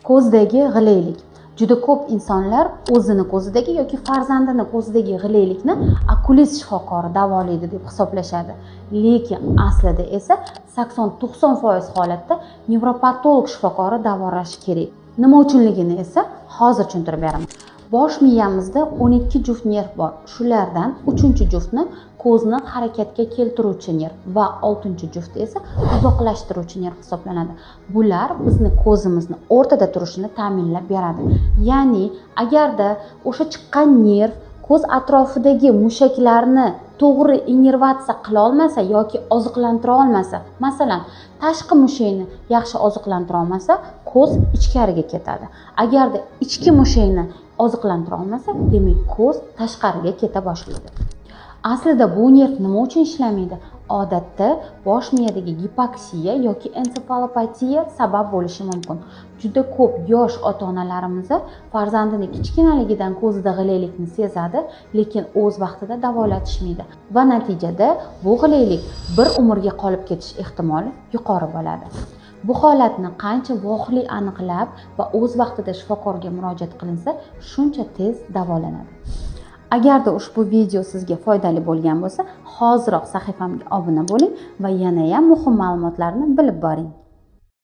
Ko'zdagi g'ilaylik. Juda ko'p insonlar o'zini ko'zidagi yoki farzandini ko'zidagi g'ilaylikni okulist shifokori davolaydi deb hisoblashadi. Lekin aslida esa 80-90% holatda nevropatolog shifokori davolashi kerak. Nima uchunligini esa hozir tushuntirib beraman. Bosh miyamizda 12 juft nerv bor. Shulardan 3-juftni ko'zni harakatga keltiruvchi nerv va 6-juft esa uzoqlashtiruvchi nerv hisoblanadi. Bular bizni ko'zimizni o'rtada turishini ta'minlab beradi. Ya'ni, agarda o'sha chiqqan nerv ko'z atrofidagi mushaklarni to'g'ri innervatsiya qila olmasa yoki oziqlantira olmasa, masalan, tashqi mushakni yaxshi oziqlantira olmasa, ko'z ichkariga ketadi. Agarda ichki mushakni oziqlantira olmasa, demak ko'z tashqariga keta boshlaydi. Aslida bu nerv nima uchun ishlamaydi? Odatda bosh miyadagi gipoksiya yoki ensefalopatiya sabab bo'lishi mumkin. Juda ko'p yosh ota-onalarimiz farzandini kichkinaligidan ko'zida g'ilaylikni sezadi, lekin o'z vaqtida davolatishmaydi va natijada bu g'ilaylik bir umrga qolib ketish ehtimoli yuqori bo'ladi. Bu holatni qancha voqeli aniqlab va o'z vaqtida shifokorga murojaat qilinsa, shuncha tez davolanadi. Agarda ushbu video sizga foydali bo'lgan bo'lsa, hoziroq sahifamga obuna bo'ling va yana ham muhim ma'lumotlarni bilib boring.